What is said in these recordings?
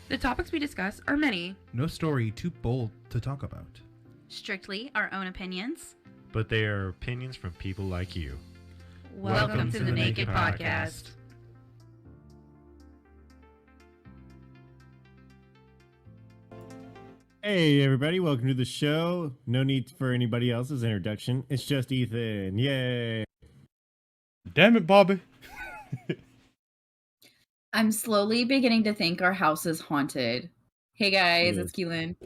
The topics we discuss are many. No story too bold to talk about. Strictly our own opinions. But they are opinions from people like you. Welcome to the NAKE'd podcast. Hey everybody, welcome to the show. No need for anybody else's introduction. It's just Ethan. Yay. Damn it, Bobby. I'm slowly beginning to think our house is haunted. Hey guys, it's Keelan.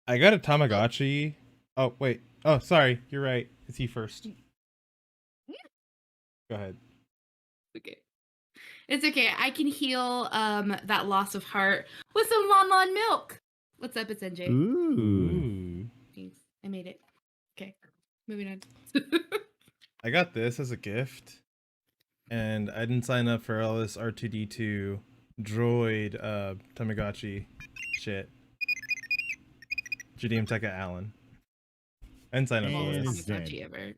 I got a Tamagotchi. Oh, wait. Oh, sorry. You're right. It's he first. Go ahead. Okay. It's okay. I can heal that loss of heart with some Lon milk. What's up? It's NJ. Ooh. Thanks. I made it. Okay. Moving on. I got this as a gift. And I didn't sign up for all this R2D2 droid Tamagotchi shit. Judeem Tekka Allen. I didn't sign up for It's this. Ever.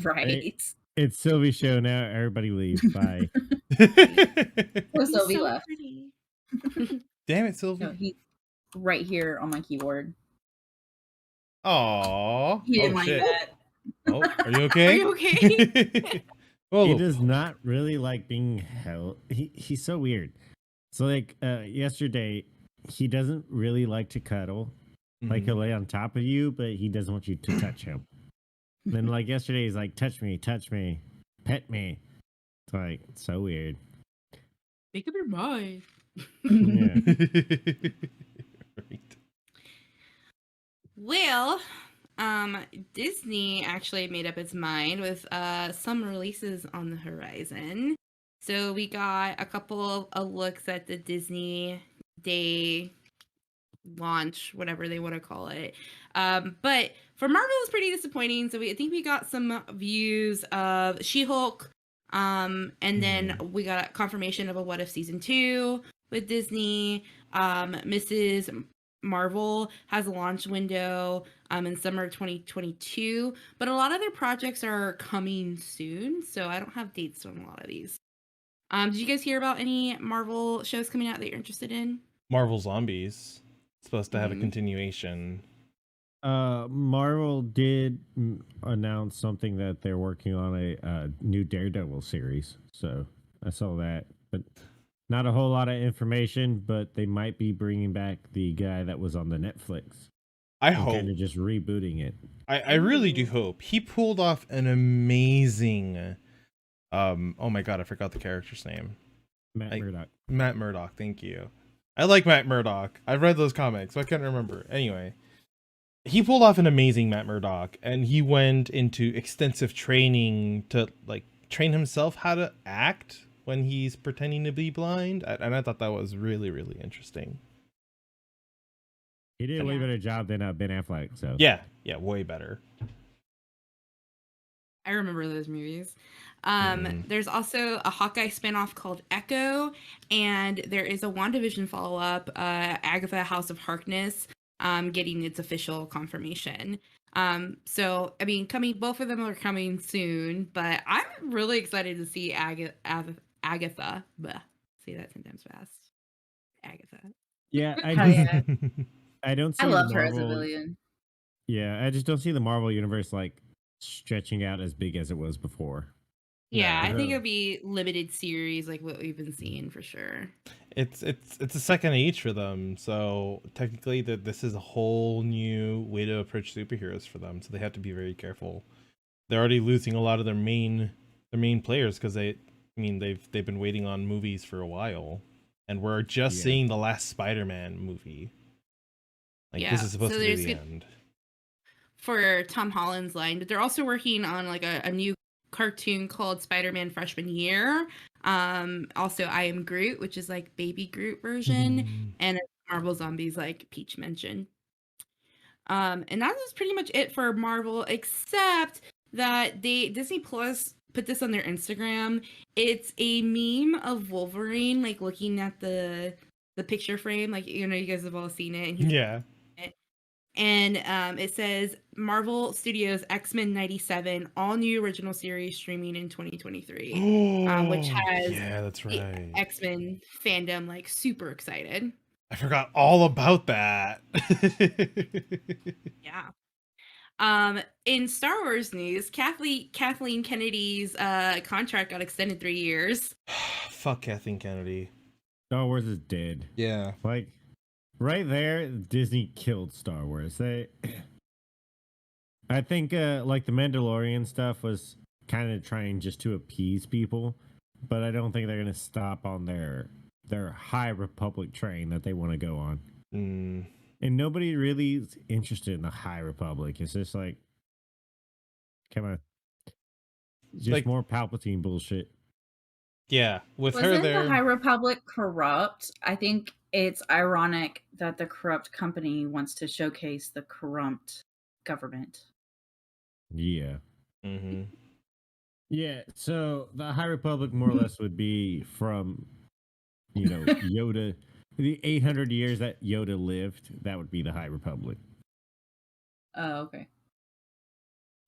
Right. It's Sylvie's show now. Everybody leave. Bye. Oh, Sylvie left. Pretty. Damn it, Sylvie. No, he's right here on my keyboard. Aww. He didn't Oh, like shit. that. Oh, are you okay? Are you okay? Whoa. He does not really like being held. He's so weird. So like yesterday, he doesn't really like to cuddle. Like he'll lay on top of you, but he doesn't want you to touch him. Then like yesterday, he's like, touch me, pet me. It's like, it's so weird. Make up your mind. Yeah. Right. Well, Disney actually made up its mind with some releases on the horizon. So we got a couple of looks at the Disney Day launch, whatever they want to call it. But for Marvel, it's pretty disappointing. So I think we got some views of She-Hulk. And then we got confirmation of a What If Season 2 with Disney. Mrs. Marvel has a launch window in summer 2022, but a lot of their projects are coming soon, so I don't have dates on a lot of these. Did you guys hear about any Marvel shows coming out that you're interested in? Marvel Zombies. It's supposed to have a continuation. Marvel did announce something that they're working on a new Daredevil series. So I saw that, but not a whole lot of information. But they might be bringing back the guy that was on the Netflix. I hope. Kind of just rebooting it. I really do hope. He pulled off an amazing. Oh my god, I forgot the character's name. Matt Murdock. Matt Murdock. Thank you. I like Matt Murdock. I've read those comics, but I can't remember. Anyway, he pulled off an amazing Matt Murdock, and he went into extensive training to like train himself how to act when he's pretending to be blind, and I thought that was really, really interesting. He did a way better job than Ben Affleck. So Yeah, way better. I remember those movies. There's also a Hawkeye spinoff called Echo, and there is a WandaVision follow-up, Agatha House of Harkness, getting its official confirmation. So, I mean, both of them are coming soon, but I'm really excited to see Agatha. Bleh. Say that 10 times fast. Agatha. yeah, I don't see I love her as a Marvel- villain. Yeah, I just don't see the Marvel universe like stretching out as big as it was before. Yeah, I think Yeah. it'll be limited series like what we've been seeing for sure. It's a second age for them, so technically this is a whole new way to approach superheroes for them. So they have to be very careful. They're already losing a lot of their main players because they've been waiting on movies for a while, and we're just seeing the last Spider-Man movie. This is supposed to be the end. For Tom Holland's line, but they're also working on like a new cartoon called Spider-Man Freshman Year. Also I Am Groot, which is like Baby Groot version, and Marvel Zombies like Peach mentioned. And that was pretty much it for Marvel, except that Disney Plus put this on their Instagram. It's a meme of Wolverine like looking at the picture frame, like you guys have all seen it. And And it says Marvel Studios X-Men 97, all new original series streaming in 2023, which has yeah, that's the right. X-Men fandom like super excited. I forgot all about that. Yeah. In Star Wars news, Kathleen Kennedy's contract got extended 3 years. Fuck Kathleen Kennedy. Star Wars is dead. Yeah. Like right there, Disney killed Star Wars. I think like the Mandalorian stuff was kind of trying just to appease people, but I don't think they're gonna stop on their High Republic train that they want to go on. Mm. And nobody really is interested in the High Republic. It's just like, come on, just Like- more Palpatine bullshit. Yeah, with her Wasn't there. the High Republic corrupt? I think it's ironic that the corrupt company wants to showcase the corrupt government. Yeah. Mm-hmm. Yeah, so the High Republic more or less would be from, Yoda, the 800 years that Yoda lived, that would be the High Republic. Oh, okay.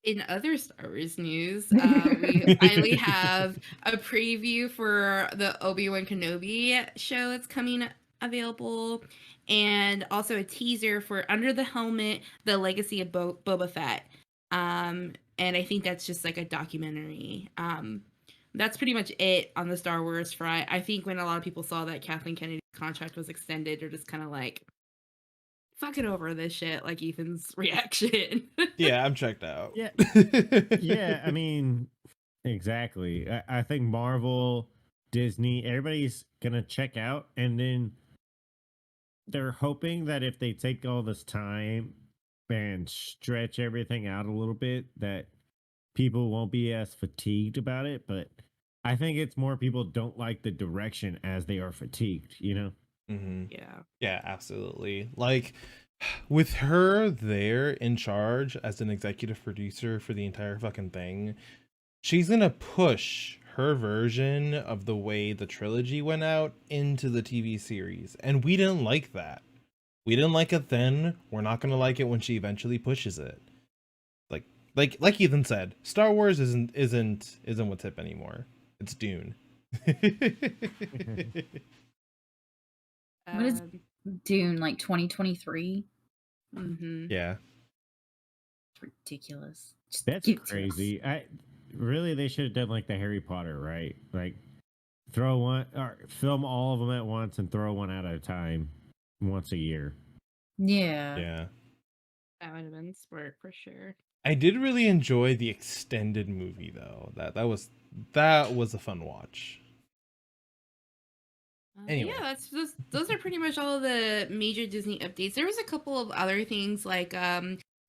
In other Star Wars news, we finally have a preview for the Obi-Wan Kenobi show that's coming available, and also a teaser for Under the Helmet: The Legacy of Boba Fett. And I think that's just like a documentary. That's pretty much it on the Star Wars front. I think when a lot of people saw that Kathleen Kennedy's contract was extended, they're just kind of like, fucking over this shit, like Ethan's reaction. Yeah, I'm checked out. Yeah. Yeah, I mean, exactly. I think Marvel, Disney, everybody's going to check out, and then they're hoping that if they take all this time and stretch everything out a little bit, that people won't be as fatigued about it. But I think it's more people don't like the direction as they are fatigued, Mm-hmm. Yeah. Yeah, absolutely. Like, with her there in charge as an executive producer for the entire fucking thing, she's gonna push her version of the way the trilogy went out into the TV series, and we didn't like that. We didn't like it then. We're not gonna like it when she eventually pushes it. Like Ethan said, Star Wars isn't what's hip anymore. It's Dune. What is Dune, like 2023? Mm-hmm. Yeah. It's ridiculous. Just That's give it to us. crazy. They should have done like the Harry Potter, right? Like throw one or film all of them at once and throw one out at a time once a year. Yeah. Yeah. That would have been smart for sure. I did really enjoy the extended movie though. That was a fun watch. Anyway. Yeah, those are pretty much all of the major Disney updates. There was a couple of other things like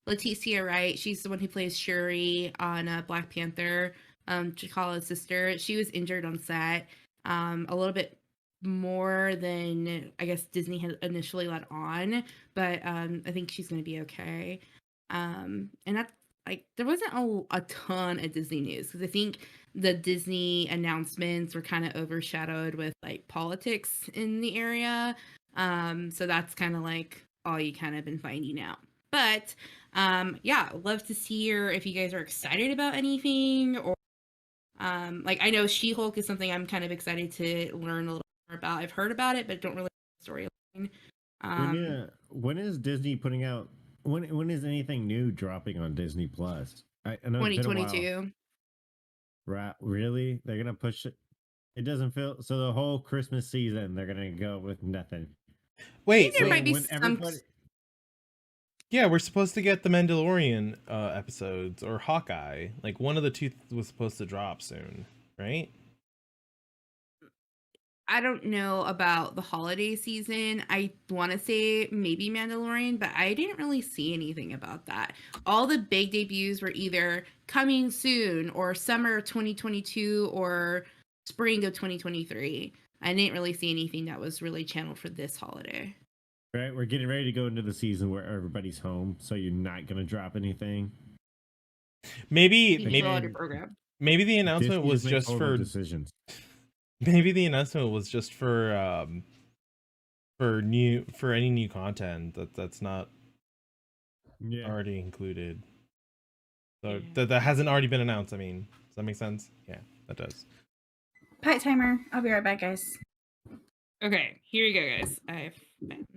Leticia Wright. She's the one who plays Shuri on Black Panther, T'Challa's sister. She was injured on set a little bit more than I guess Disney had initially let on, but I think she's going to be okay. And that's like there wasn't a ton of Disney news because I think the Disney announcements were kind of overshadowed with like politics in the area. So that's kind of like all you kind of been finding out. But yeah, love to hear if you guys are excited about anything or like I know She-Hulk is something I'm kind of excited to learn a little more about. I've heard about it, but don't really know the storyline. When is Disney putting out? When is anything new dropping on Disney Plus? I know it's been a while. 2022. Right? Really? They're gonna push it. It doesn't feel so. The whole Christmas season, they're gonna go with nothing. Wait, There so might be when some. yeah, we're supposed to get the Mandalorian episodes or Hawkeye. Like one of the two was supposed to drop soon, right? I don't know about the holiday season. I want to say maybe Mandalorian, but I didn't really see anything about that. All the big debuts were either coming soon or summer 2022 or spring of 2023. I didn't really see anything that was really channeled for this holiday. Right? We're getting ready to go into the season where everybody's home, so you're not gonna drop anything. Maybe You fill out your program. maybe the announcement Disney was makes just horrible for decisions. maybe the announcement was just for any new content that's not Yeah. already included. So Yeah. that hasn't already been announced. I mean, does that make sense? Yeah, that does. Pipe timer. I'll be right back, guys. Okay, here you go, guys. I found it.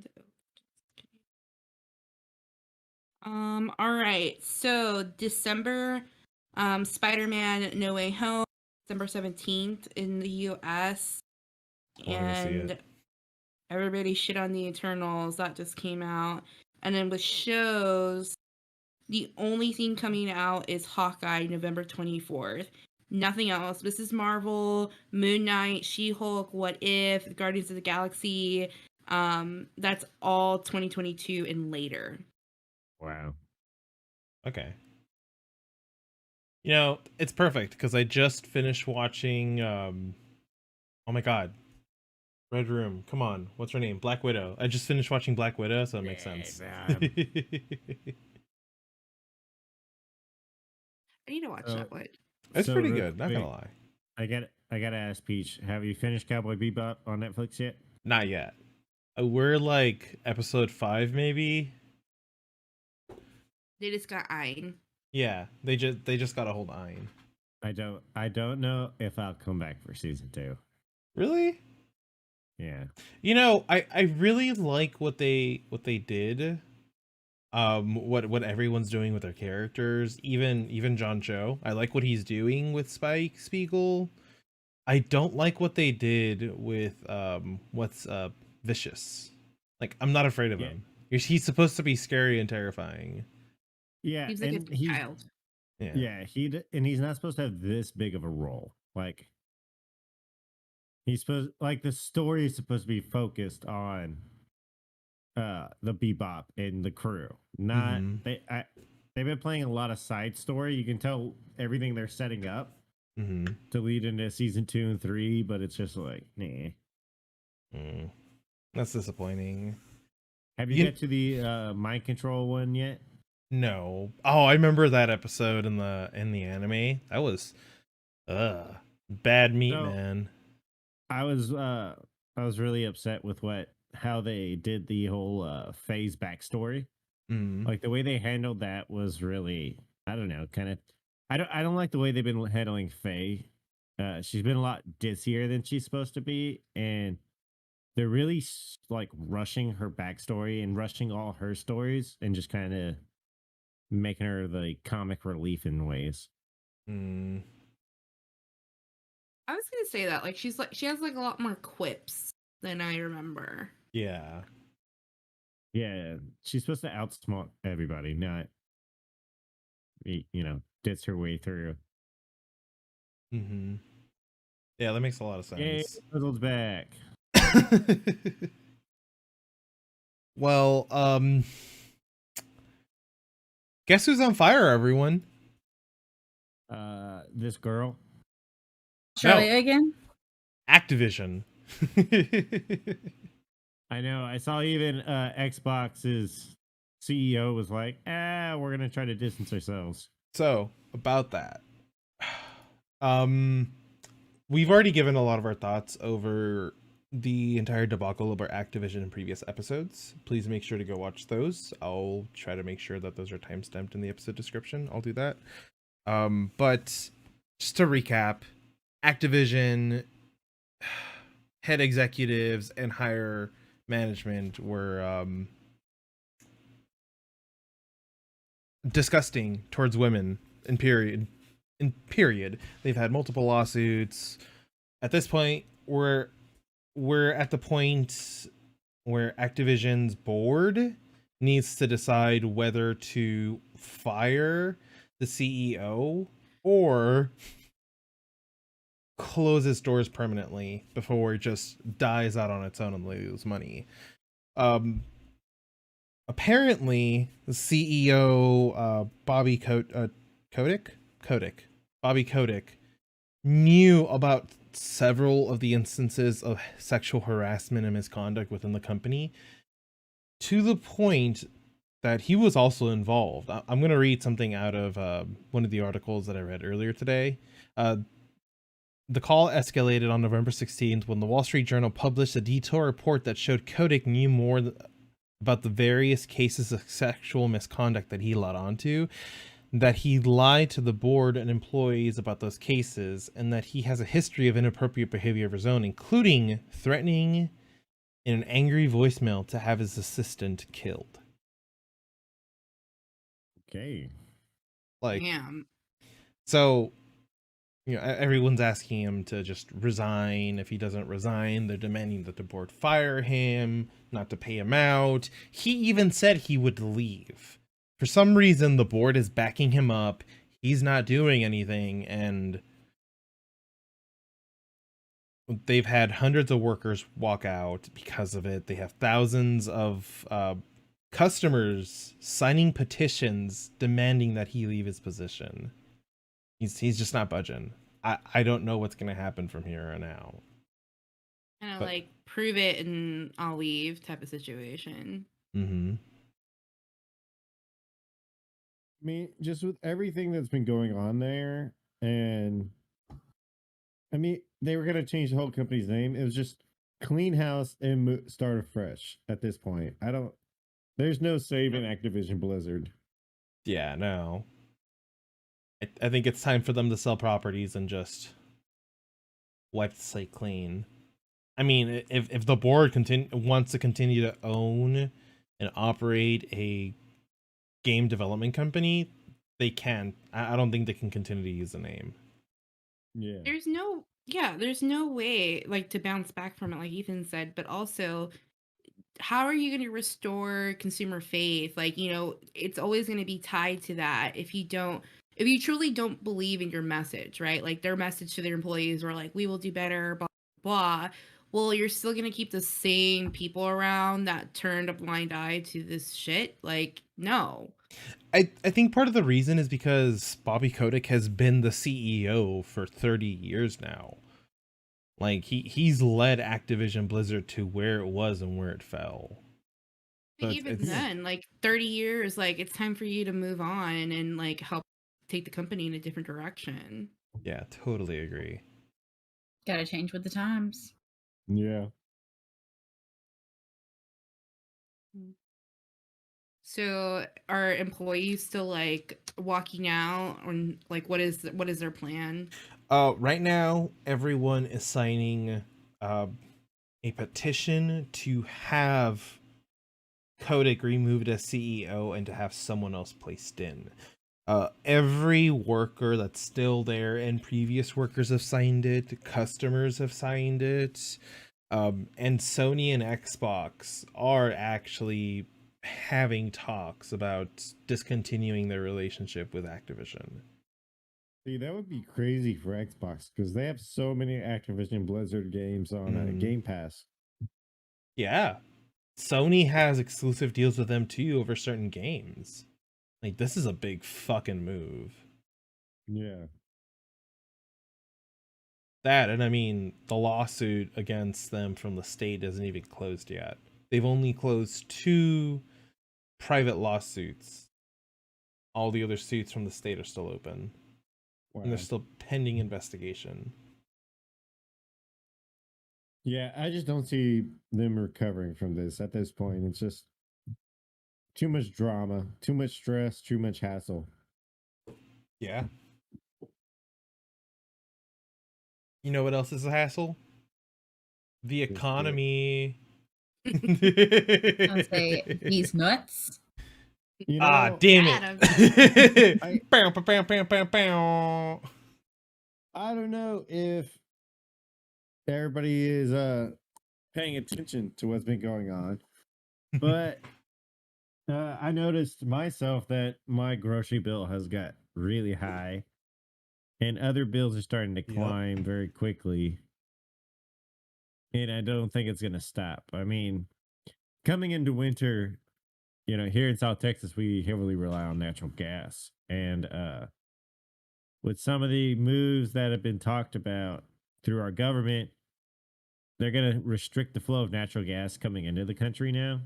All right. So December, Spider-Man No Way Home, December 17th in the US. I wanna go see And it. everybody shit on the Eternals. That just came out. And then with shows, the only thing coming out is Hawkeye, November 24th. Nothing else. This is Marvel, Moon Knight, She-Hulk, What If, Guardians of the Galaxy. That's all 2022 and later. Wow. Okay. You know, it's perfect because I just finished watching. Oh my God, Red Room. Come on, what's her name? Black Widow. I just finished watching Black Widow, so it makes sense. I need to watch So- that one. It's So pretty real good. Not quick, gonna lie. I gotta ask Peach, have you finished Cowboy Bebop on Netflix yet? Not yet. We're like episode 5, maybe. They just got Ein. Yeah, they just got a hold of Ein. I don't know if I'll come back for season 2. Really? Yeah. You know, I really like what they did. What everyone's doing with their characters, even John Cho. I like what he's doing with Spike Spiegel. I don't like what they did with what's Vicious. Like, I'm not afraid of Yeah. him. He's supposed to be scary and terrifying. Yeah, He's like and a child. Yeah. and he's not supposed to have this big of a role. Like he's supposed like the story is supposed to be focused on the Bebop and the crew. Not Mhm. they've been playing a lot of side story. You can tell everything they're setting up Mm-hmm. to lead into season 2 and 3, but it's just like, nah. That's disappointing. Have you You- get to the mind control one yet? No. Oh, I remember that episode in the anime. That was bad meat, No. man. I was really upset with how they did the whole phase backstory. Mm. Like the way they handled that was really, I don't know, kind of. I don't like the way they've been handling Faye. She's been a lot dissier than she's supposed to be, and they're really like rushing her backstory and rushing all her stories, and just kind of making her the comic relief in ways. Mm. I was gonna say that. Like she has like a lot more quips than I remember. Yeah. Yeah, she's supposed to outsmart everybody, not ditch her way through. Mm-hmm. Yeah, that makes a lot of Yay, sense. Puzzle's back. Well, guess who's on fire, everyone? This girl. Australia again? Activision. I know. I saw even Xbox's CEO was like, we're gonna try to distance ourselves. So, about that. We've already given a lot of our thoughts over the entire debacle over Activision in previous episodes. Please make sure to go watch those. I'll try to make sure that those are timestamped in the episode description. I'll do that. But just to recap, Activision head executives and higher management were disgusting towards women in period. They've had multiple lawsuits. At this point, we're at the point where Activision's board needs to decide whether to fire the CEO or close its doors permanently before it just dies out on its own and lose money. Apparently, the CEO, Bobby Kotick, knew about several of the instances of sexual harassment and misconduct within the company, to the point that he was also involved. I'm going to read something out of one of the articles that I read earlier today. The call escalated on November 16th when the Wall Street Journal published a detailed report that showed Kotick knew more about the various cases of sexual misconduct that he led onto, that he lied to the board and employees about those cases, and that he has a history of inappropriate behavior of his own, including threatening in an angry voicemail to have his assistant killed. Okay. Like, Damn. so, everyone's asking him to just resign. If he doesn't resign, they're demanding that the board fire him, not to pay him out. He even said he would leave. For some reason, the board is backing him up. He's not doing anything, and they've had hundreds of workers walk out because of it. They have thousands of customers signing petitions demanding that he leave his position. He's just not budging. I don't know what's going to happen from here on out. Kind of But- like prove it and I'll leave type of situation. Mm-hmm. I mean, just with everything that's been going on there, and I mean, they were gonna change the whole company's name. It was just clean house and start afresh at this point. There's no saving Activision Blizzard. Yeah, no. I think it's time for them to sell properties and just wipe the slate clean. I mean, if the board wants to continue to own and operate a game development company, they can. I don't think they can continue to use the name. Yeah. There's no way like to bounce back from it, like Ethan said, but also how are you going to restore consumer faith? Like, it's always going to be tied to that if you truly don't believe in your message, right? Like their message to their employees were like, we will do better, blah, blah. Well, you're still going to keep the same people around that turned a blind eye to this shit? Like, no. I think part of the reason is because Bobby Kotick has been the CEO for 30 years now. Like he's led Activision Blizzard to where it was and where it fell. So Even it's- then, like 30 years, like it's time for you to move on and like help take the company in a different direction. Yeah, totally agree. Gotta change with the times. Yeah. So are employees still like walking out, or like what is their plan? Right now, everyone is signing a petition to have Kotick removed as CEO and to have someone else placed in. Every worker that's still there and previous workers have signed it. Customers have signed it. And Sony and Xbox are actually having talks about discontinuing their relationship with Activision. See, that would be crazy for Xbox because they have so many Activision Blizzard games on Mhm. Game Pass. Yeah. Sony has exclusive deals with them too over certain games. Like, this is a big fucking move. Yeah. That, and I mean, the lawsuit against them from the state isn't even closed yet. They've only closed 2 private lawsuits. All the other suits from the state are still open. Wow. And they're still pending investigation. Yeah, I just don't see them recovering from this at this point. It's just too much drama, too much stress, too much hassle. Yeah. You know what else is a hassle? The This economy. I'll say these nuts. You know, Ah, damn Adam. it. I- Bow, bow, bow, bow, bow, bow. I don't know if everybody is paying attention to what's been going on, but I noticed myself that my grocery bill has got really high, and other bills are starting to Yep. climb very quickly. And I don't think it's going to stop. I mean, coming into winter, here in South Texas, we heavily rely on natural gas. And with some of the moves that have been talked about through our government, they're going to restrict the flow of natural gas coming into the country now.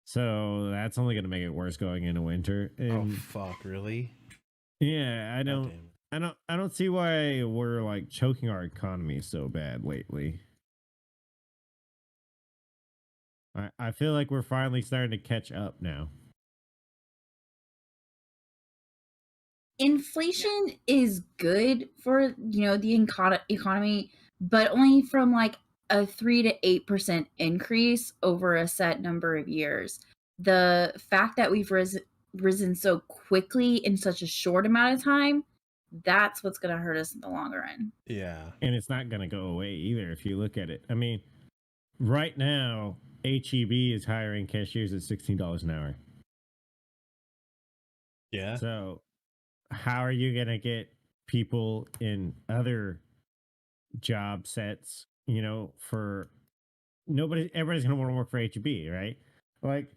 So that's only going to make it worse going into winter. Oh And fuck, really? yeah, God damn it. I don't see why we're like choking our economy so bad lately. I feel like we're finally starting to catch up now. Inflation is good for the economy, but only from like a 3 to 8% increase over a set number of years. The fact that we've risen so quickly in such a short amount of time, that's what's going to hurt us in the long run. Yeah. And it's not going to go away either if you look at it. I mean, right now, HEB is hiring cashiers at $16 an hour. Yeah. So, how are you going to get people in other job sets, for everybody's going to want to work for HEB, right? Like,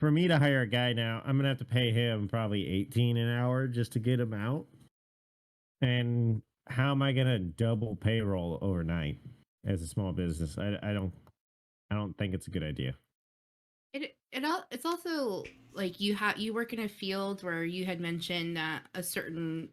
for me to hire a guy now, I'm going to have to pay him probably 18 an hour just to get him out. And how am I going to double payroll overnight as a small business? I don't think it's a good idea. It's also like you work in a field where you had mentioned that a certain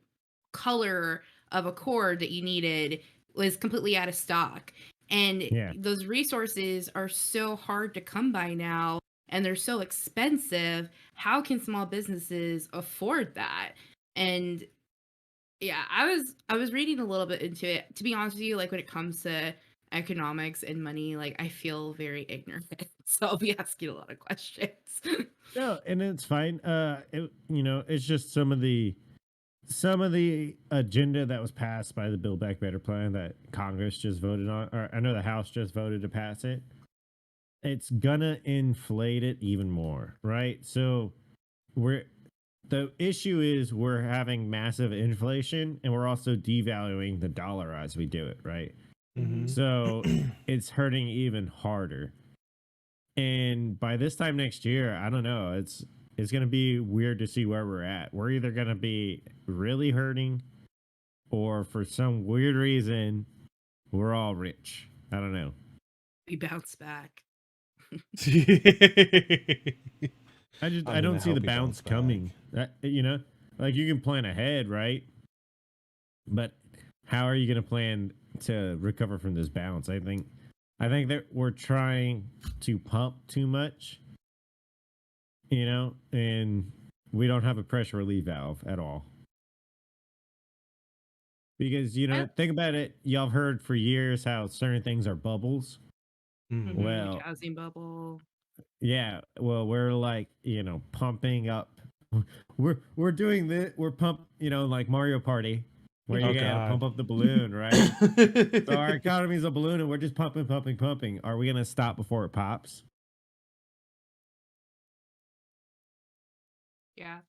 color of a cord that you needed was completely out of stock, and those resources are so hard to come by now, and they're so expensive. How can small businesses afford that? And yeah, I was reading a little bit into it. To be honest with you, like when it comes to economics and money, like I feel very ignorant, so I'll be asking a lot of questions. No, and it's fine. It's just some of the agenda that was passed by the Build Back Better plan that Congress just voted on, or I know the House just voted to pass it. It's gonna inflate it even more, right? So the issue is we're having massive inflation, and we're also devaluing the dollar as we do it, right? Mm-hmm. So it's hurting even harder. And by this time next year, I don't know. It's going to be weird to see where we're at. We're either going to be really hurting, or for some weird reason, we're all rich. I don't know. We bounce back. I don't see the bounce coming. Like you can plan ahead, right? But how are you going to plan to recover from this bounce? I think that we're trying to pump too much, and we don't have a pressure relief valve at all. Because, think about it. Y'all have heard for years how certain things are bubbles. Mm-hmm. Well, like housing bubble. Yeah. Well, we're like, pumping up. We're doing this. We're like Mario Party, where you gotta pump up the balloon, right? So our economy is a balloon, and we're just pumping. Are we gonna stop before it pops? Yeah.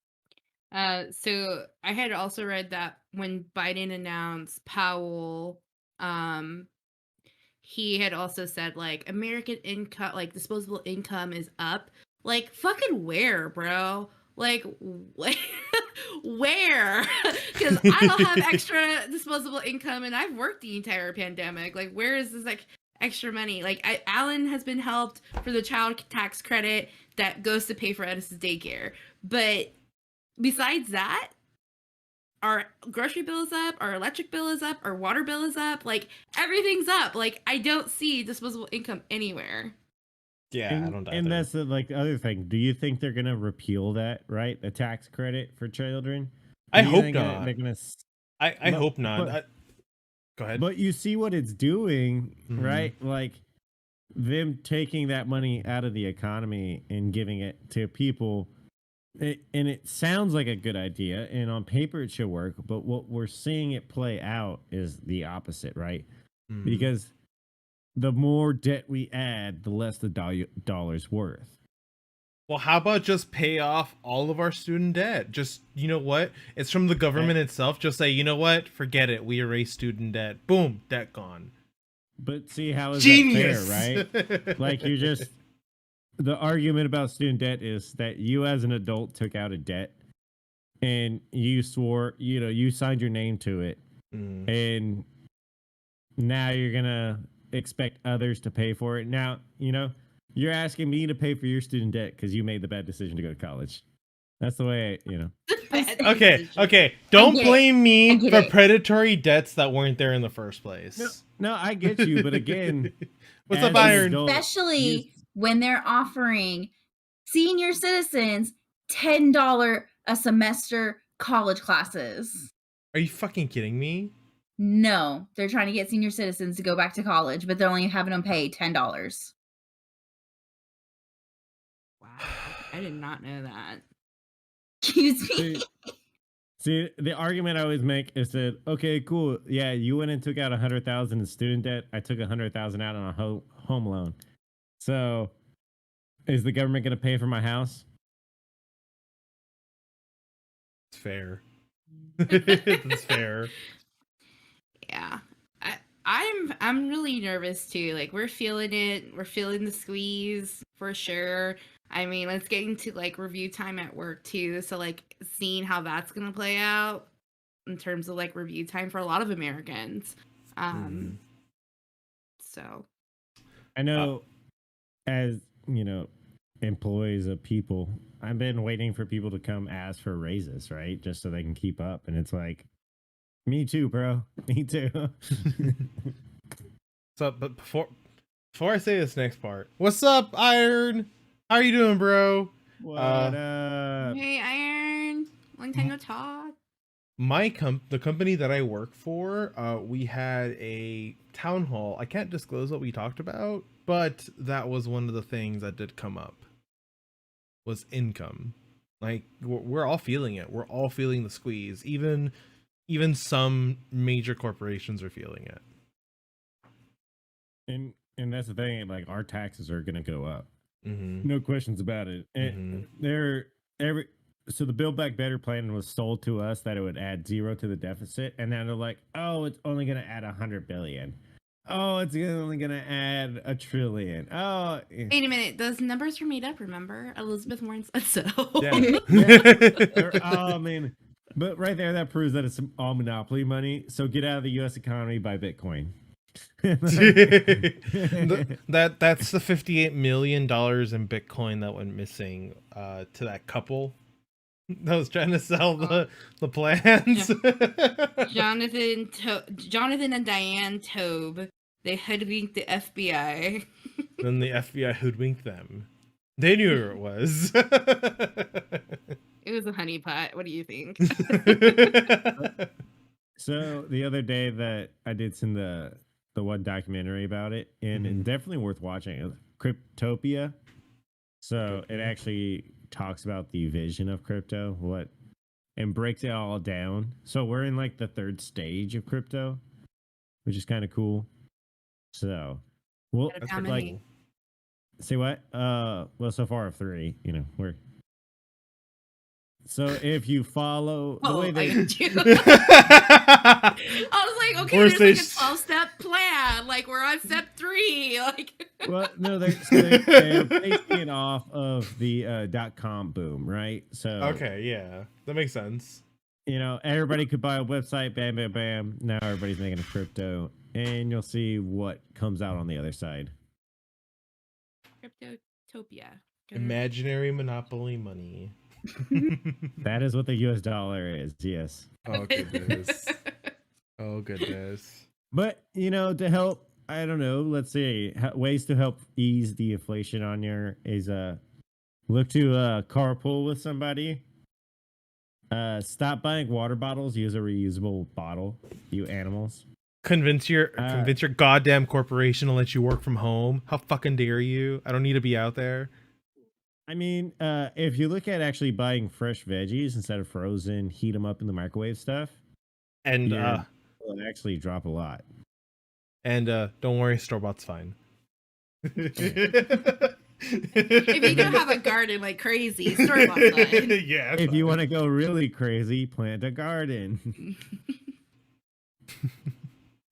So I had also read that when Biden announced Powell, he had also said like American income, like disposable income is up. Like fucking where, bro? Like where? Because I don't have extra disposable income, and I've worked the entire pandemic. Like where is this like extra money? Like Alan has been helped for the child tax credit that goes to pay for Edison's daycare, but besides that, our grocery bill is up, our electric bill is up, our water bill is up, like everything's up. Like I don't see disposable income anywhere. Yeah, I don't either. And that's the other thing. Do you think they're gonna repeal that, right? The tax credit for children? I hope not. They're gonna. I hope not. Go ahead. But you see what it's doing, Mm-hmm. right? Like them taking that money out of the economy and giving it to people. And it sounds like a good idea, and on paper it should work, but what we're seeing it play out is the opposite, right? Mm-hmm. Because the more debt we add, the less the dollar's worth. Well, how about just pay off all of our student debt? Just, you know what? It's from the government itself. Just say, you know what? Forget it. We erase student debt. Boom, debt gone. But see, how is Genius. that fair, right? Like you just... The argument about student debt is that you as an adult took out a debt and you swore, you signed your name to it. And now you're going to expect others to pay for it. Now, you're asking me to pay for your student debt because you made the bad decision to go to college. That's the way, Okay. Don't blame me for predatory debts that weren't there in the first place. No, I get you. But again, what's up, Iron? Especially when they're offering senior citizens $10 a semester college classes. Are you fucking kidding me? No, they're trying to get senior citizens to go back to college, but they're only having them pay $10. Wow. I did not know that. Excuse me. See, the argument I always make is that, okay, cool. Yeah, you went and took out 100,000 in student debt. I took 100,000 out on a home loan. So is the government going to pay for my house? It's fair. It's fair. Yeah. I'm really nervous too. Like, we're feeling it. We're feeling the squeeze for sure. I mean, let's get into like review time at work too. So like seeing how that's gonna play out in terms of like review time for a lot of Americans. So I know, as you know, employees of people, I've been waiting for people to come ask for raises, right? Just so they can keep up. And it's like, me too, bro. Me too. So, but before I say this next part, what's up, Iron? How are you doing, bro? What up? hey, Iron, long time no talk. The company that I work for, we had a town hall. I can't disclose what we talked about, but that was one of the things that did come up. Was income. Like we're all feeling it. We're all feeling the squeeze. Even some major corporations are feeling it. And that's the thing. Like, our taxes are gonna go up. Mm-hmm. No questions about it. And so the Build Back Better plan was sold to us that it would add 0 to the deficit, and now they're like, oh, it's only going to add 100 billion. Oh, it's only going to add $1 trillion. Oh, Wait a minute, those numbers were made up. Remember, Elizabeth Warren said so. yeah. Oh man, but right there, that proves that it's all monopoly money. So get out of the U.S. economy, buy Bitcoin. That's the $58 million in Bitcoin that went missing to that couple that was trying to sell the plans. Jonathan and Diane Tobe, they hoodwinked the FBI. Then the FBI hoodwinked them. They knew who it was. It was a honeypot. What do you think? So the other day that I did send the one documentary about it, and it's definitely worth watching. It was Cryptopia. So it actually talks about the vision of crypto, and breaks it all down. So we're in like the 3rd stage of crypto, which is kind of cool. So, well, That's how many? say what? Well, so far of 3. We're. So if you follow the way they, I was like, okay, there's like a 12-step plan. Like, we're on step 3. Like, well, no, they're basing it off of the .com boom, right? So okay, yeah, that makes sense. Everybody could buy a website, bam, bam, bam. Now everybody's making a crypto, and you'll see what comes out on the other side. Cryptotopia. Imaginary monopoly money. That is what the US dollar is. Yes. Oh goodness. Oh goodness. But to help, I don't know. Let's see ways to help ease the inflation on your is look to carpool with somebody. Stop buying water bottles. Use a reusable bottle. You animals. Convince your goddamn corporation to let you work from home. How fucking dare you? I don't need to be out there. I mean, if you look at actually buying fresh veggies instead of frozen, heat them up in the microwave stuff, and it'll actually drop a lot. And don't worry, store-bought's fine. If you don't have a garden like crazy, store-bought's fine. Yeah. If you want to go really crazy, plant a garden.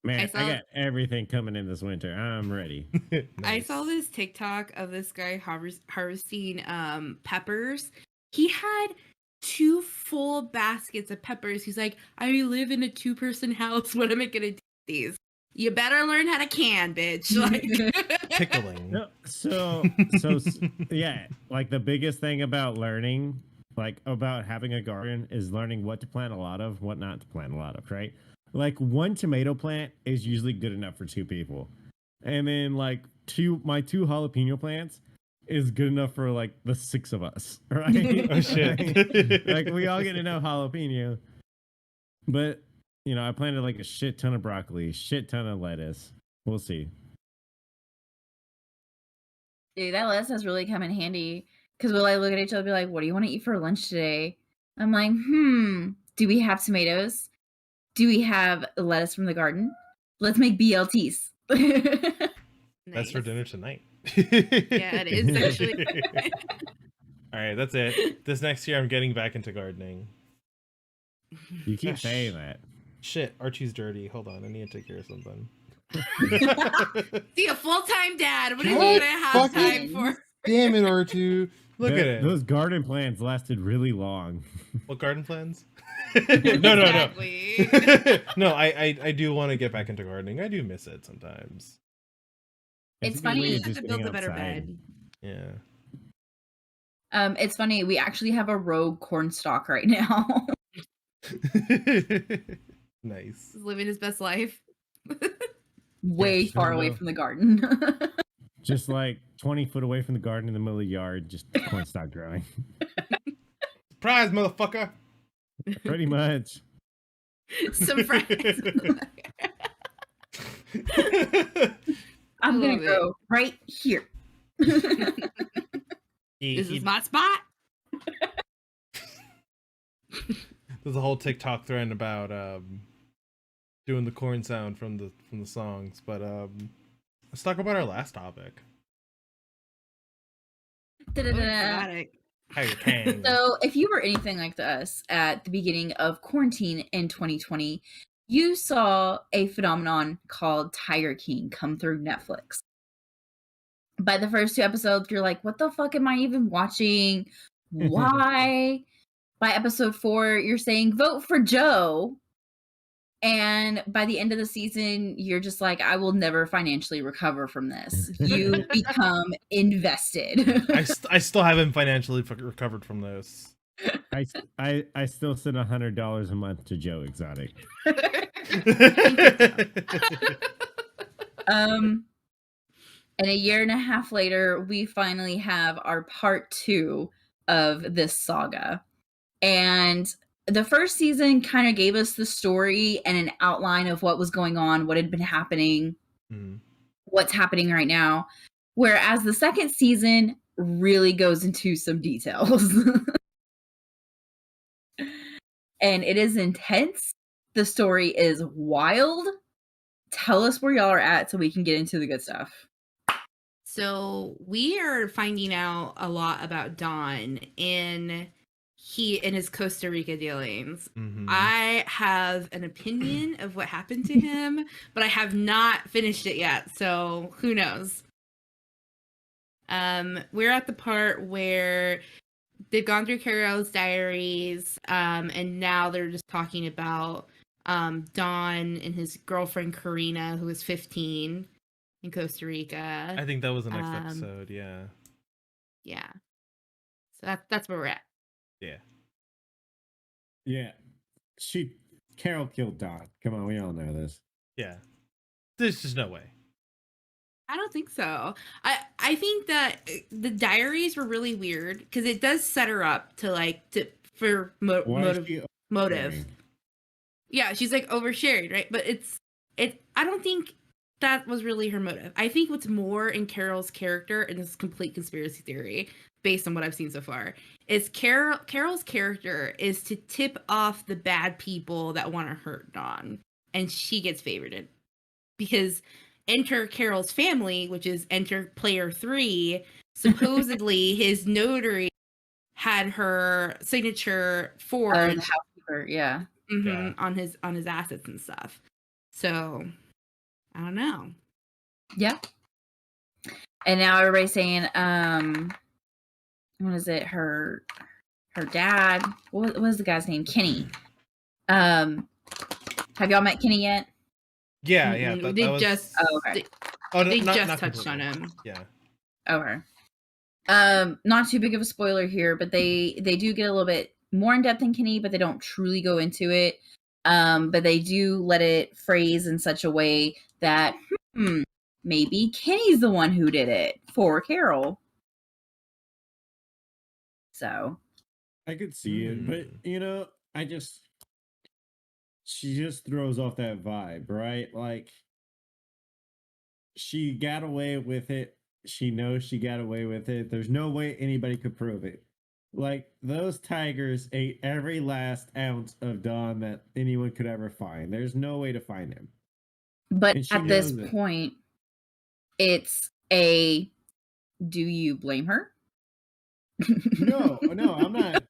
Man, I got everything coming in this winter. I'm ready. Nice. I saw this TikTok of this guy harvesting peppers. He had 2 full baskets of peppers. He's like, I live in a 2-person house. What am I gonna do with these? You better learn how to can, bitch. Like, tickling. No, so yeah, like the biggest thing about learning, like about having a garden, is learning what to plant a lot of, what not to plant a lot of, right? Like 1 tomato plant is usually good enough for 2 people. And then like my 2 jalapeno plants, is good enough for like the 6 of us, right? Oh shit! Like we all get enough jalapeno. But I planted like a shit ton of broccoli, shit ton of lettuce. We'll see. Dude, that list has really come in handy because we'll like look at each other and be like, what do you want to eat for lunch today? I'm like, do we have tomatoes? Do we have lettuce from the garden? Let's make BLTs. That's for Nice. dinner tonight. Yeah, it is actually. All right, that's it. This next year, I'm getting back into gardening. You keep Gosh. saying that. Shit, Archie's dirty. Hold on, I need to take care of something. See, a full-time dad. What are you God gonna have fucking time for? Damn it, R2. Look at it. Those garden plants lasted really long. What garden plans? Exactly. No, I do want to get back into gardening. I do miss it sometimes. It's a good funny way you of have just to build being a better outside. bed. Yeah. It's funny. We actually have a rogue corn stalk right now. Nice. He's living his best life. Way Yeah, far so away low. from the garden. Just like 20 foot away from the garden in the middle of the yard, just corn stalk growing. Surprise, motherfucker! Pretty much. Some friends. I'm gonna love it. grow right here. This is my spot. There's a whole TikTok thread about doing the corn sound from the songs, but let's talk about our last topic. Da-da-da. Dramatic. How you're paying. So, if you were anything like us at the beginning of quarantine in 2020, you saw a phenomenon called Tiger King come through Netflix. By the first 2 episodes, you're like, what the fuck am I even watching? Why? By episode 4, you're saying, vote for Joe. And by the end of the season, you're just like, I will never financially recover from this. You become invested. I still haven't financially recovered from this. I still send $100 a month to Joe Exotic. And a year and a half later, we finally have our part 2 of this saga. And the first season kind of gave us the story and an outline of what was going on, what had been happening, what's happening right now. Whereas the second season really goes into some details. And it is intense. The story is wild. Tell us where y'all are at so we can get into the good stuff. So we are finding out a lot about Don in his Costa Rica dealings. I have an opinion of what happened to him, but I have not finished it yet, so who knows? We're at the part where they've gone through Carol's diaries, and now they're just talking about Don and his girlfriend Karina, who is 15 in Costa Rica. I think that was the next episode. Yeah. So that's where we're at. Yeah. Carol killed Don. Come on, we all know this. Yeah. There's just no way. I don't think so. I think that the diaries were really weird because it does set her up for Why is motive. she Motive. Yeah, she's like oversharing, right? But I don't think that was really her motive. I think what's more in Carol's character, and this is complete conspiracy theory based on what I've seen so far, is Carol's character is to tip off the bad people that want to hurt Dawn, and she gets favored because enter Carol's family, which is enter player 3. Supposedly, his notary had her signature forged. The housekeeper, yeah. On his assets and stuff. So I don't know. Yeah. And now everybody's saying, what is it? Her dad. What was the guy's name? Kenny. Have y'all met Kenny yet? Yeah. They just okay. they not touched completely. on him. Yeah. Okay. Not too big of a spoiler here, but they do get a little bit more in depth than Kenny, but they don't truly go into it. But they do let it phrase in such a way that maybe Kenny's the one who did it for Carol. So I could see it, but she just throws off that vibe, right? Like she got away with it. She knows she got away with it. There's no way anybody could prove it. Like those tigers ate every last ounce of Dawn that anyone could ever find. There's no way to find him. but And she at this knows it. point, it's do you blame her? No,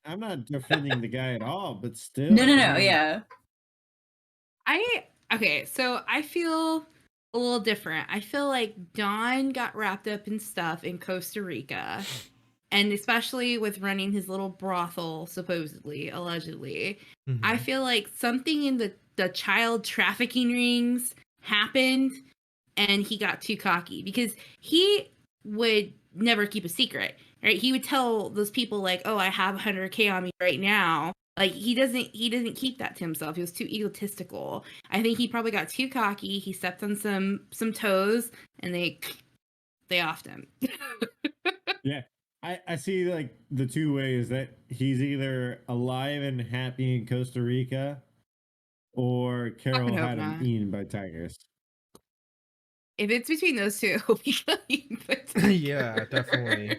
I'm not defending the guy at all, but still. No, I mean, yeah. Okay, so I feel a little different. I feel like Don got wrapped up in stuff in Costa Rica, and especially with running his little brothel, supposedly, allegedly. I feel like something in the child trafficking rings happened, and he got too cocky because he would never keep a secret, right? He would tell those people like, "Oh, I have 100K on me right now." Like he doesn't keep that to himself. He was too egotistical. I think he probably got too cocky. He stepped on some toes, and they offed him. yeah. I see like the two ways that he's either alive and happy in Costa Rica or Carol hope had him not. eaten by tigers. If it's between those two, we can Yeah, definitely.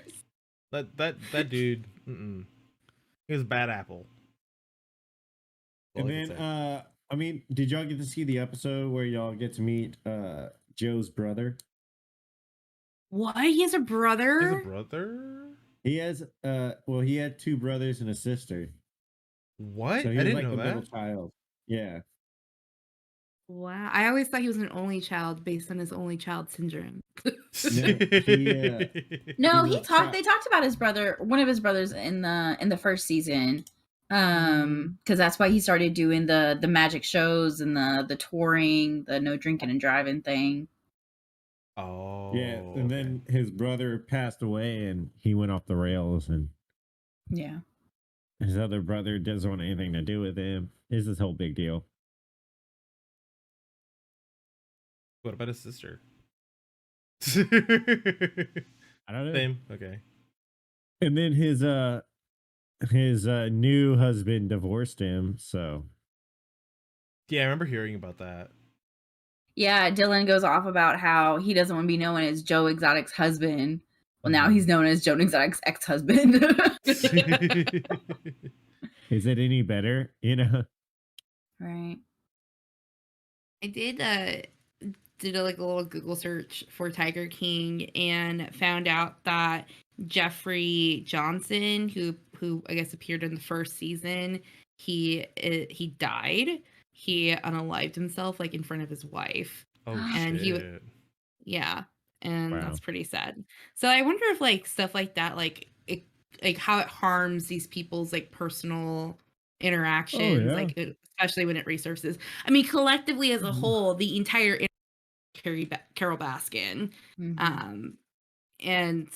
That dude, he was a bad apple. And then I mean, did y'all get to see the episode where y'all get to meet Joe's brother? What? He has a brother? He has a brother? He has well, he had two brothers and a sister. What? So he I was didn't like know the middle that. child. Yeah. Wow. I always thought he was an only child based on his only child syndrome. No, He he was talked. They talked about his brother, one of his brothers, in the first season, because that's why he started doing the magic shows and the touring, the no drinking and driving thing. Oh. Yeah, and then his brother passed away, and he went off the rails, and Yeah. his other brother doesn't want anything to do with him. It's this whole big deal. What about his sister? I don't know. Same. Okay. And then his new husband divorced him, so Yeah, I remember hearing about that. Yeah, Dylan goes off about how he doesn't want to be known as Joe Exotic's husband. Well, now he's known as Joe Exotic's ex-husband. is it any better? You know? Right. I did like a little Google search for Tiger King and found out that Jeffrey Johnson, who I guess appeared in the first season, he died. He unalived himself like in front of his wife. Oh And shit. he was and Wow. that's pretty sad. So I wonder if like stuff like that, like how it harms these people's like personal interactions, yeah. like especially when it resurfaces. I mean, collectively as a whole, the entire Carol Baskin, Mhm. and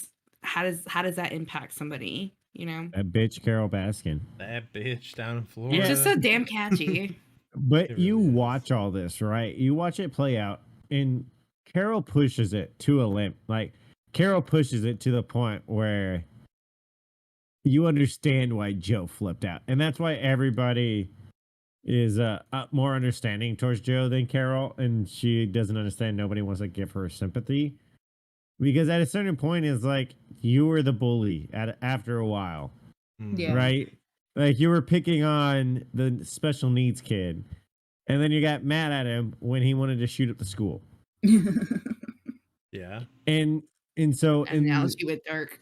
how does that impact somebody? You know, That bitch Carol Baskin. That bitch down in Florida. it's just so damn catchy. But It you really is. watch all this, right? You watch it play out, and Carol pushes it to a limit. Like Carol pushes it to the point where you understand why Joe flipped out, and that's why everybody is more understanding towards Joe than Carol, and she doesn't understand. Nobody wants to give her sympathy because at a certain point, it's like you were the bully after a while, Yeah. right? Like you were picking on the special needs kid, and then you got mad at him when he wanted to shoot up the school. Yeah. And so And now she went dark.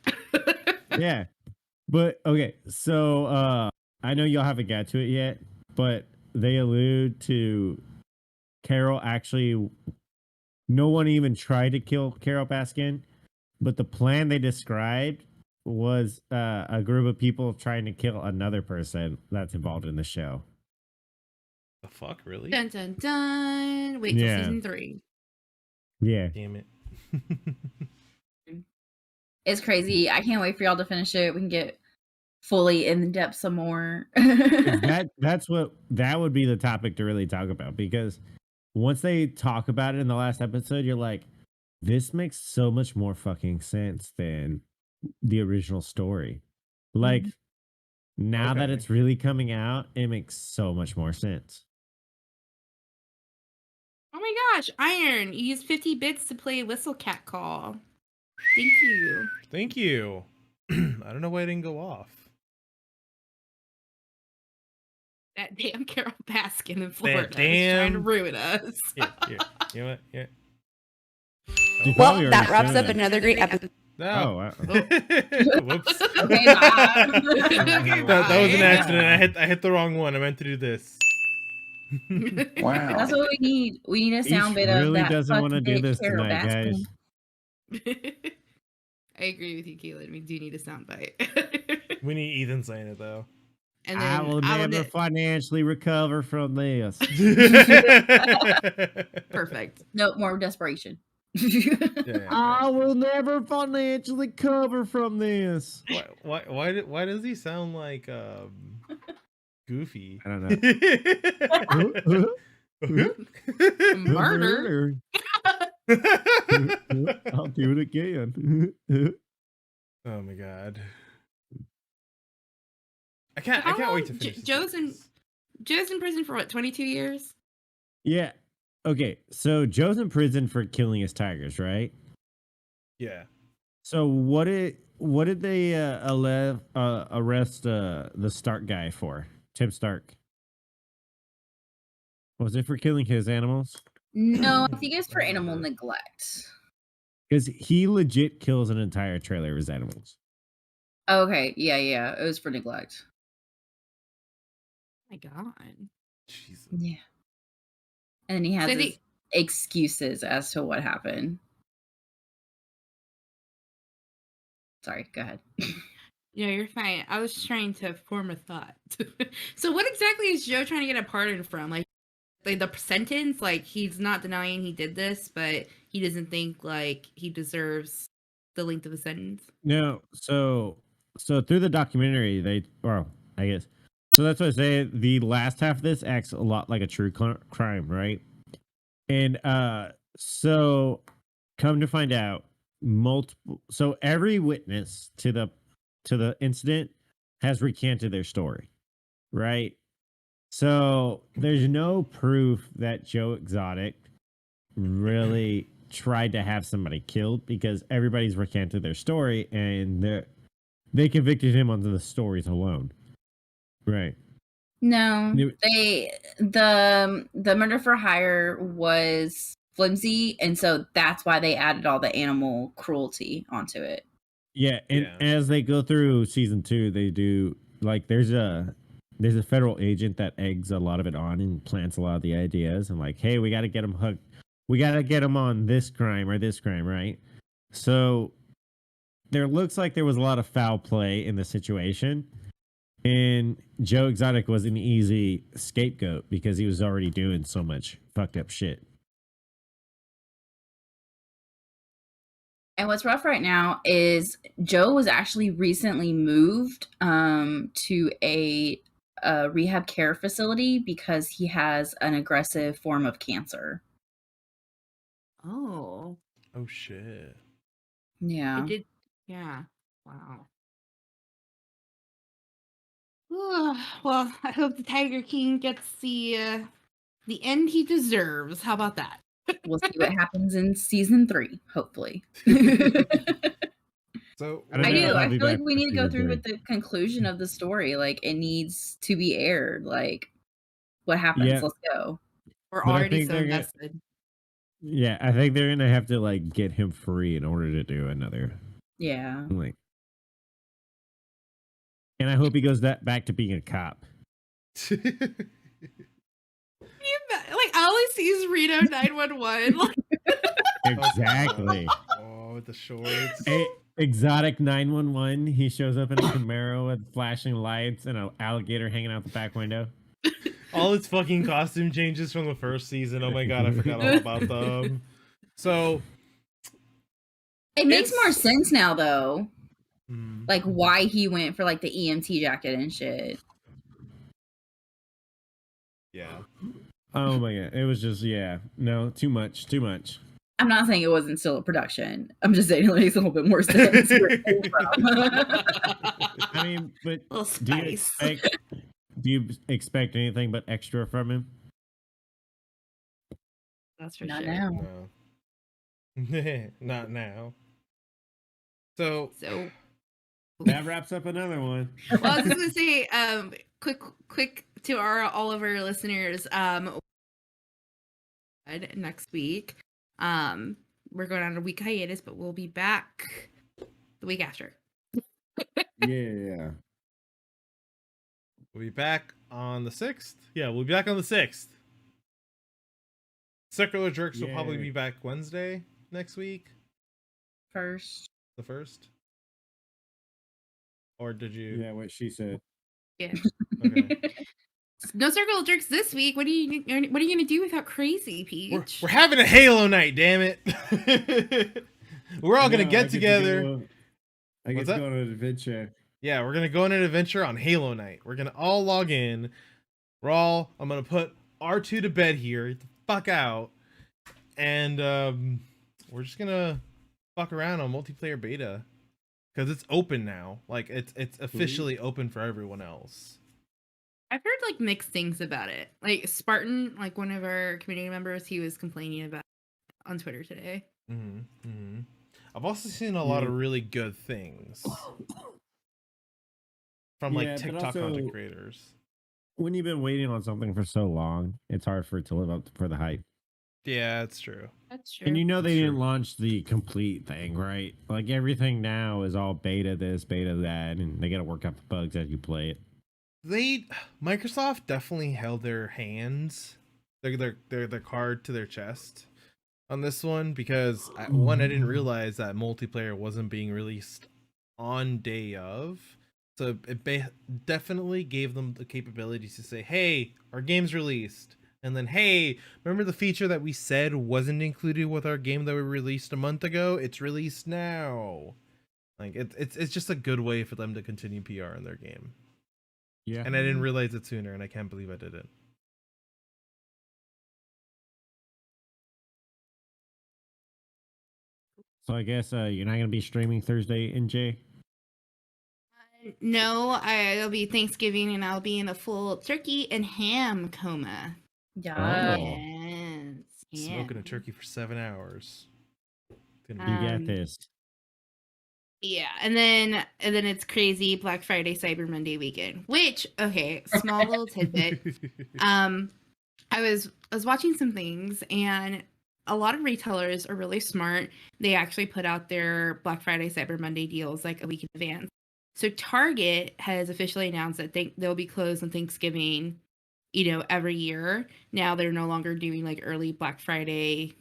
yeah. But okay, so I know y'all haven't got to it yet, but they allude to Carol actually no one even tried to kill Carol Baskin, but the plan they described was a group of people trying to kill another person that's involved in the show. The fuck, really? Dun dun dun. Wait till Yeah. season 3. Yeah. Damn it. It's crazy. I can't wait for y'all to finish it. We can get fully in depth some more. That would be the topic to really talk about, because once they talk about it in the last episode, you're like, this makes so much more fucking sense than the original story. Like Now that Okay. it's really coming out, it makes so much more sense. Oh my gosh, Iron, you used 50 bits to play Whistle Cat Call. Thank you. Thank you. I don't know why it didn't go off. That damn Carol Baskin in Florida is damn- trying to ruin us. Here. You know what? Here. You Oh. Well, probably that already wraps said up that. another great episode. Oh, No. wow. Whoops. Okay, bye. Okay, That was an bye. accident. I hit the wrong one. I meant to do this. Wow. That's what we need. We need a sound Ish bit of really that. doesn't fuck want to do bitch this Carol tonight, Baskin. guys. I agree with you, Keelan. We do need a soundbite. We need Ethan saying it though. And I will never financially recover from this. Perfect. No more desperation. Yeah. I will never financially cover from this. Why does he sound like Goofy? I don't know. Murder. I'll do it again. Oh my god. I can't wait to finish this Joe's series. in prison for what, 22 years? Yeah. Okay. So Joe's in prison for killing his tigers, right? Yeah. So what did they arrest the Stark guy for? Tim Stark. Was it for killing his animals? No, I think it's for animal neglect. Because he legit kills an entire trailer of his animals. Okay, yeah, it was for neglect. My God. Jesus. Yeah. And he has So his excuses as to what happened. Sorry, go ahead. No, you're fine. I was trying to form a thought. So what exactly is Joe trying to get a pardon from? Like the sentence? Like he's not denying he did this, but he doesn't think like he deserves the length of a sentence. No, so through the documentary, I guess. So that's what I say. The last half of this acts a lot like a true crime, right? And so come to find out, so every witness to the incident has recanted their story, right? So there's no proof that Joe Exotic really tried to have somebody killed because everybody's recanted their story and they convicted him on the stories alone. Right. No, It- the murder for hire was flimsy, and so that's why they added all the animal cruelty onto it. Yeah, and Yeah. as they go through season 2, they do like there's a federal agent that eggs a lot of it on and plants a lot of the ideas and like, hey, we got to get him hooked. We got to get him on this crime, right? So there looks like there was a lot of foul play in the situation. And Joe Exotic was an easy scapegoat because he was already doing so much fucked up shit. And what's rough right now is Joe was actually recently moved to a rehab care facility because he has an aggressive form of cancer. Oh. Oh shit. Yeah. It did. Yeah. Wow. Well, I hope the Tiger King gets the end he deserves. How about that? We'll see what happens in season 3, hopefully. So I don't I know do. if I'll I be feel like back we for need to go season through 3. with the conclusion of the story. Like it needs to be aired. Like what happens? Yeah. Let's go. We're But I already think so they're gonna- invested. Yeah, I think they're gonna have to like get him free in order to do another Yeah. like. And I hope he goes back to being a cop. Like I always sees Reno 911. Like, Exactly. Oh, with the shorts. Exotic 911. He shows up in a Camaro with flashing lights and an alligator hanging out the back window. All its fucking costume changes from the first season. Oh my god, I forgot all about them. So It makes It's- more sense now though. mm, Like why he went for like the EMT jacket and shit. yeah. Oh my god. It was just, yeah. No, too much. I'm not saying it wasn't still a production. I'm just saying it makes a little bit more sense. Where it came from. I mean, but Little do you spice. expect anything but extra from him? That's for Not sure. now. No. Not now. So So, That wraps up another one. well, I was just gonna say, quick to all of our listeners, next week, we're going on a week hiatus, but we'll be back the week after. Yeah. we'll be back on the 6th. Yeah, we'll be back on the 6th. Circular Jerks will probably Yay. be back Wednesday next week. First. The 1st. Or did you? Yeah, what she said. Yeah. Okay. No circle jerks this week. What are you gonna do without Crazy Peach? We're having a Halo night, damn it. We're all gonna get together. I What's get to that? go on an adventure. Yeah, we're gonna go on an adventure on Halo night. We're gonna all log in. I'm gonna put R2 to bed here. Get the fuck out. And we're just gonna fuck around on multiplayer beta. Because it's open now. Like it's officially open for everyone else. I've heard like mixed things about it. Like Spartan, like one of our community members, he was complaining about it on Twitter today. I've also seen a lot of really good things from like Yeah, but TikTok also- content creators. When you've been waiting on something for so long, it's hard for it to live up for the hype. Yeah, it's true. That's true. And you know they Sure. didn't launch the complete thing, right? Like everything now is all beta this, beta that, and they got to work out the bugs as you play it. Microsoft definitely held their hands, their card to their chest on this one because I didn't realize that multiplayer wasn't being released on day of, so it definitely gave them the capability to say, "Hey, our game's released," and then, "Hey, remember the feature that we said wasn't included with our game that we released a month ago? It's released now." Like it's just a good way for them to continue PR in their game. Yeah. And I didn't realize it sooner, and I can't believe I didn't. So I guess you're not going to be streaming Thursday, NJ? No, it'll be Thanksgiving and I'll be in a full turkey and ham coma. Yeah. Oh. Yes. Smoking a turkey for 7 hours. It's You gonna got Um, this. Yeah, and then it's crazy Black Friday, Cyber Monday weekend. Which, okay, small little tidbit. be. I was watching some things, and a lot of retailers are really smart. They actually put out their Black Friday, Cyber Monday deals like a week in advance. So Target has officially announced that they'll be closed on Thanksgiving, every year. Now they're no longer doing like early Black Friday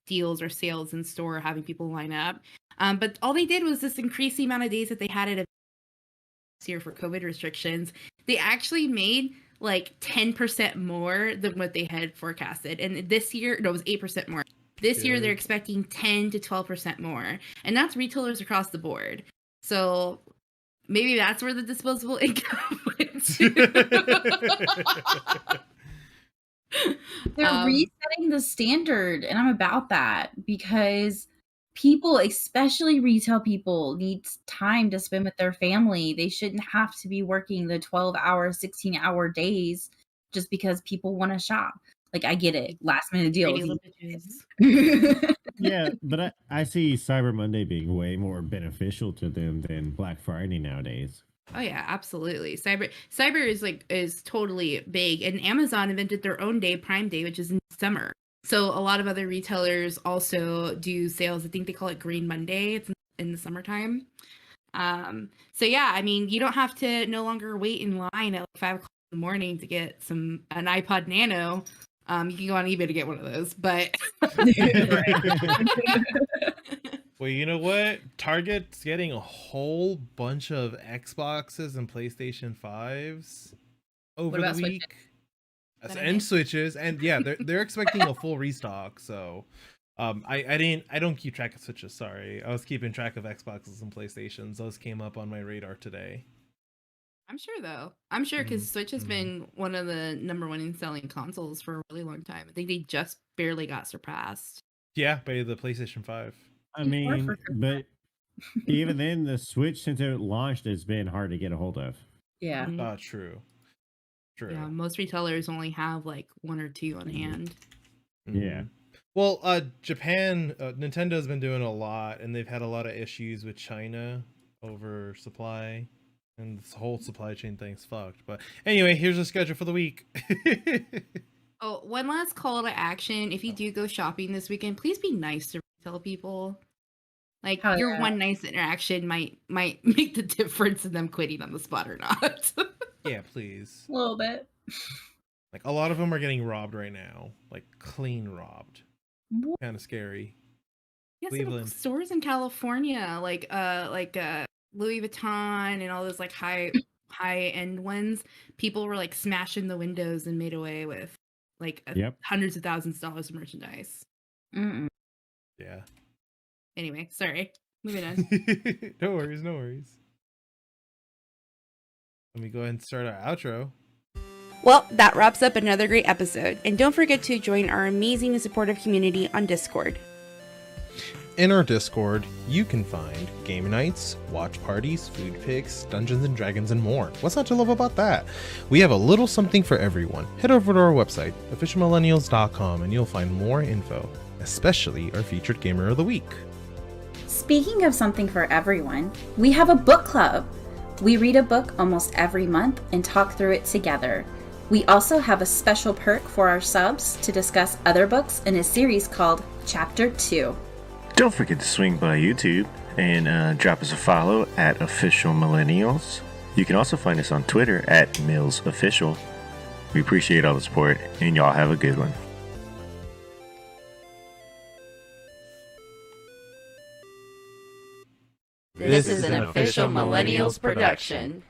deals or sales in store, having people line up. But all they did was just increase the amount of days that they had it this year for COVID restrictions. They actually made like 10% more than what they had forecasted. And this year, no, it was 8% more. This year, they're expecting 10 to 12% more. And that's retailers across the board. So maybe that's where the disposable income went to. They're resetting the standard, and I'm about that because people, especially retail people, need time to spend with their family. They shouldn't have to be working the 12-hour, 16-hour days just because people want to shop. Like, I get it. Last minute deals. Greedy little bitches. Yeah, but I see Cyber Monday being way more beneficial to them than Black Friday nowadays. Oh yeah, absolutely. Cyber is totally big, and Amazon invented their own day, Prime Day, which is in summer. So a lot of other retailers also do sales. I think they call it Green Monday. It's in the summertime. So yeah, I mean, you don't have to no longer wait in line at like 5 o'clock in the morning to get an iPod Nano. You can go on eBay to get one of those, but Well, you know what? Target's getting a whole bunch of Xboxes and PlayStation 5s over the about Switches? week. That I And need. Switches, and yeah, they're expecting a full restock. So, I don't keep track of Switches. Sorry, I was keeping track of Xboxes and PlayStations. Those came up on my radar today. I'm sure though. I'm sure because Switch has Mhm. been one of the number one in selling consoles for a really long time. I think they just barely got surpassed. Yeah, by the PlayStation 5. I Or mean, for but even then, the Switch since it launched has been hard to get a hold of. Yeah. Mhm. True. True. Yeah, most retailers only have like 1 or 2 on hand. Yeah. Mhm. Well, Japan, Nintendo's been doing a lot, and they've had a lot of issues with China over supply, and this whole supply chain thing's fucked. But anyway, here's the schedule for the week. Oh, one last call to action. If you do go shopping this weekend, please be nice to retail people. Like Hell your yeah. one nice interaction might make the difference in them quitting on the spot or not. Yeah, please. A little bit. Like a lot of them are getting robbed right now, like clean robbed. What? Kind of scary. Yes, Cleveland. stores in California, like Louis Vuitton and all those like high end ones. People were like smashing the windows and made away with like Yep. hundreds of thousands of dollars of merchandise. Mm-mm. Yeah. Anyway, sorry. Moving on. No worries, no worries. Let me go ahead and start our outro. Well, that wraps up another great episode, and don't forget to join our amazing and supportive community on Discord. In our Discord, you can find game nights, watch parties, food pics, Dungeons and Dragons, and more. What's not to love about that? We have a little something for everyone. Head over to our website, officialmillennials.com, and you'll find more info, especially our featured gamer of the week. Speaking of something for everyone, we have a book club. We read a book almost every month and talk through it together. We also have a special perk for our subs to discuss other books in a series called Chapter 2. Don't forget to swing by YouTube and drop us a follow at Official Millennials. You can also find us on Twitter at MillsOfficial. We appreciate all the support, and y'all have a good one. This is an Official Millennials production.